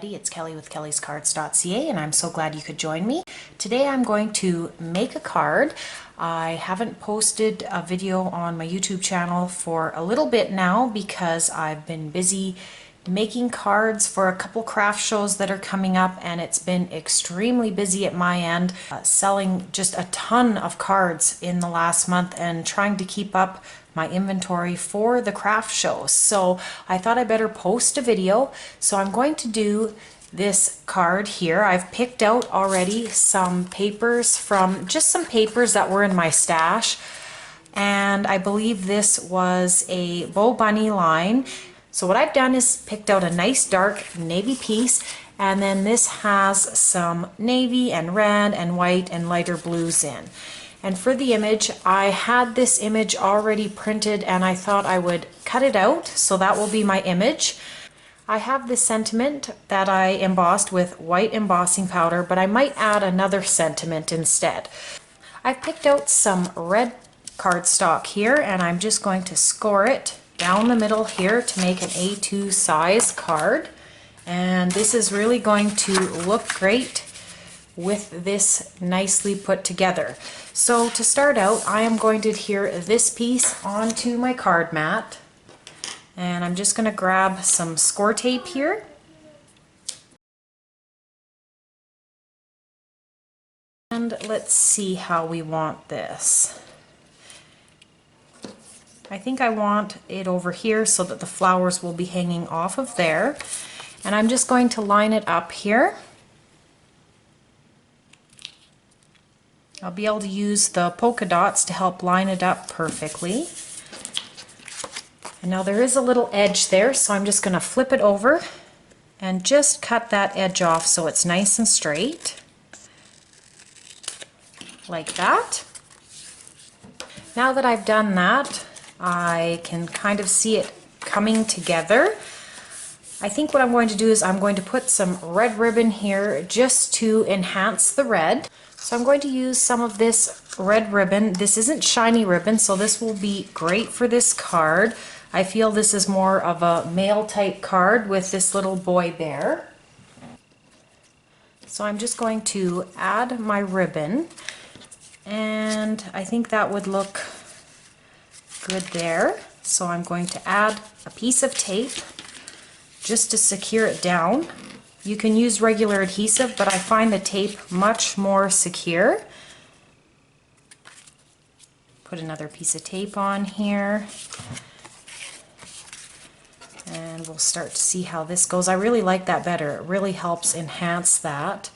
everybody, it's Kelly with Kellyscards.ca and I'm so glad you could join me. Today I'm going to make a card. I haven't posted a video on my YouTube channel for a little bit now because I've been busy making cards for a couple craft shows that are coming up, and it's been extremely busy at my end, selling just a ton of cards in the last month and trying to keep up my inventory for the craft shows. So I thought I better post a video. So I'm going to do this card here. I've picked out already some papers from just some papers that were in my stash, and I believe this was a Bow Bunny line. So what I've done is picked out a nice dark navy piece, and then this has some navy and red and white and lighter blues in. And for the image, I had this image already printed and I thought I would cut it out, so that will be my image. I have this sentiment that I embossed with white embossing powder, but I might add another sentiment instead. I've picked out some red cardstock here and I'm just going to score it down the middle here to make an A2 size card. And this is really going to look great with this nicely put together. So to start out, I am going to adhere this piece onto my card mat, and I'm just going to grab some score tape here. And let's see how we want this. I think I want it over here so that the flowers will be hanging off of there. And I'm just going to line it up here. I'll be able to use the polka dots to help line it up perfectly. And now there is a little edge there, so I'm just going to flip it over and just cut that edge off so it's nice and straight. Like that. Now that I've done that, I can kind of see it coming together. I think what I'm going to do is I'm going to put some red ribbon here just to enhance the red. So I'm going to use some of this red ribbon. This isn't shiny ribbon, so this will be great for this card. I feel this is more of a male type card with this little boy bear. So I'm just going to add my ribbon, and I think that would look good there. So I'm going to add a piece of tape just to secure it down. You can use regular adhesive, but I find the tape much more secure. Put another piece of tape on here, and we'll start to see how this goes. I really like that better. It really helps enhance that.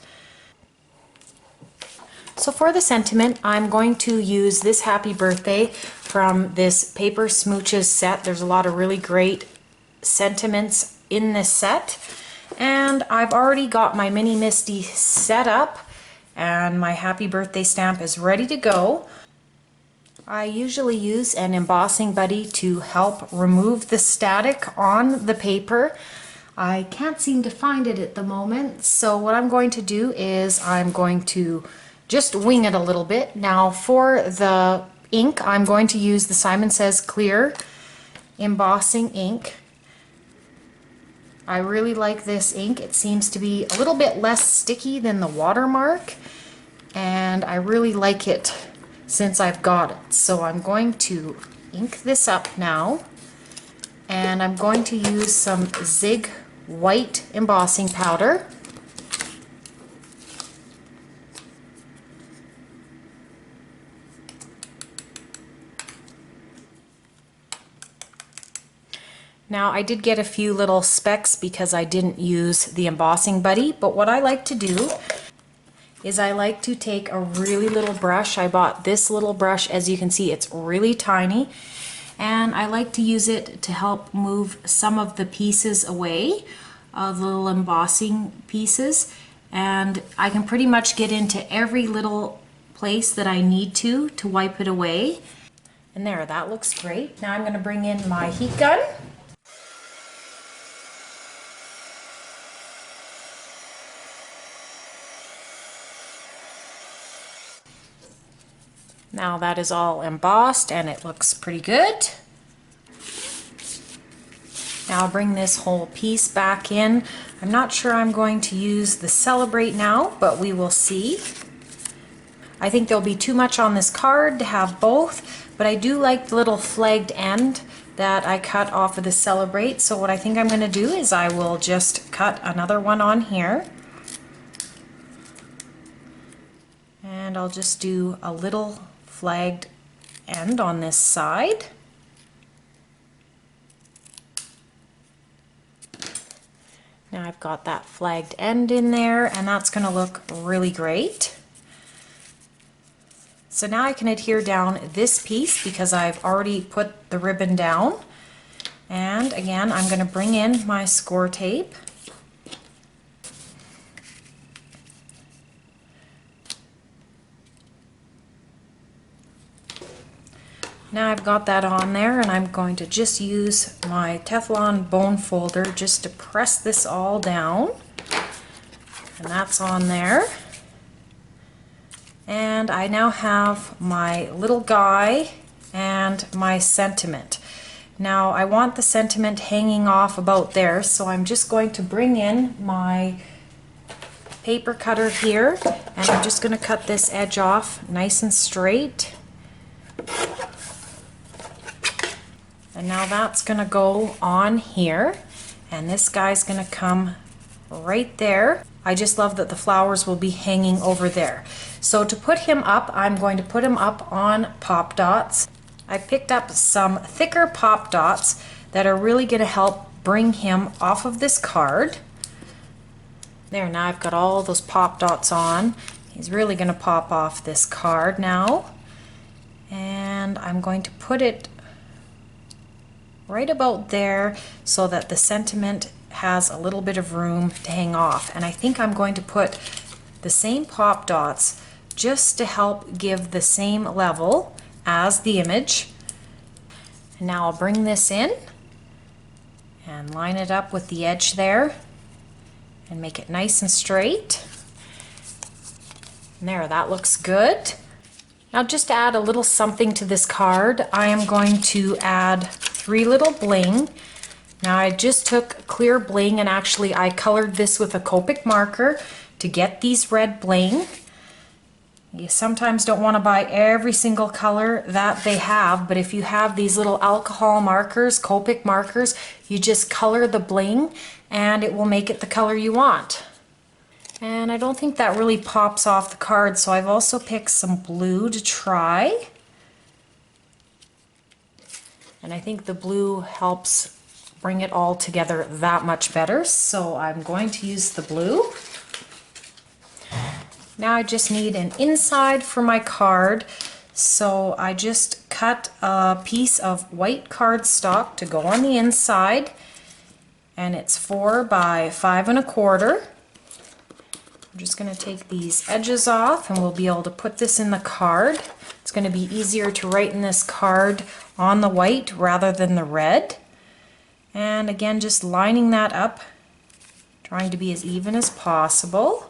So for the sentiment, I'm going to use this Happy Birthday from this Paper Smooches set. There's a lot of really great sentiments in this set. And I've already got my Mini Misty set up, and my Happy Birthday stamp is ready to go. I usually use an embossing buddy to help remove the static on the paper. I can't seem to find it at the moment, so what I'm going to do is I'm going to just wing it a little bit. Now for the ink, I'm going to use the Simon Says Clear embossing ink. I really like this ink. It seems to be a little bit less sticky than the Watermark, and I really like it since I've got it. So I'm going to ink this up now, and I'm going to use some Zig white embossing powder. Now I did get a few little specks because I didn't use the embossing buddy, but what I like to do is I like to take a really little brush. I bought this little brush. As you can see, it's really tiny, and I like to use it to help move some of the pieces away, the little embossing pieces, and I can pretty much get into every little place that I need to wipe it away. And there, that looks great. Now I'm going to bring in my heat gun. Now that is all embossed and it looks pretty good. Now I'll bring this whole piece back in. I'm not sure I'm going to use the Celebrate now, but we will see. I think there'll be too much on this card to have both, but I do like the little flagged end that I cut off of the Celebrate. So what I think I'm going to do is I will just cut another one on here. And I'll just do a little flagged end on this side. Now I've got that flagged end in there, and that's going to look really great. So now I can adhere down this piece because I've already put the ribbon down. And again, I'm going to bring in my score tape. Now I've got that on there, and I'm going to just use my Teflon bone folder just to press this all down. And that's on there. And I now have my little guy and my sentiment. Now I want the sentiment hanging off about there, so I'm just going to bring in my paper cutter here, and I'm just going to cut this edge off nice and straight. And now that's going to go on here, and this guy's going to come right there. I just love that the flowers will be hanging over there. So to put him up, I'm going to put him up on pop dots. I picked up some thicker pop dots that are really going to help bring him off of this card. There, now I've got all those pop dots on. He's really going to pop off this card now. And I'm going to put it right about there so that the sentiment has a little bit of room to hang off. And I think I'm going to put the same pop dots just to help give the same level as the image. And now I'll bring this in and line it up with the edge there and make it nice and straight. And there, that looks good. Now just to add a little something to this card, I am going to add 3 little bling. Now I just took clear bling, and actually I colored this with a Copic marker to get these red bling. You sometimes don't want to buy every single color that they have, but if you have these little alcohol markers, Copic markers, you just color the bling and it will make it the color you want. And I don't think that really pops off the card, so I've also picked some blue to try. And I think the blue helps bring it all together that much better, so I'm going to use the blue. Now I just need an inside for my card, so I just cut a piece of white cardstock to go on the inside, and it's 4 by 5 1/4. I'm just going to take these edges off, and we'll be able to put this in the card. It's going to be easier to write in this card on the white rather than the red. And again, just lining that up, trying to be as even as possible.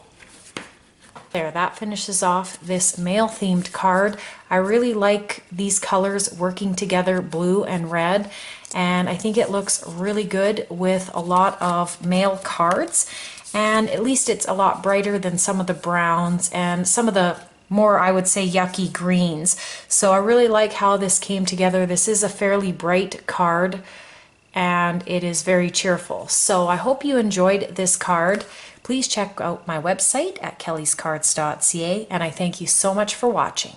There, that finishes off this male themed card. I really like these colors working together, blue and red, and I think it looks really good with a lot of male cards, and at least it's a lot brighter than some of the browns and some of the more, I would say, yucky greens. So I really like how this came together. This is a fairly bright card, and it is very cheerful. So I hope you enjoyed this card. Please check out my website at Kellyscards.ca, and I thank you so much for watching.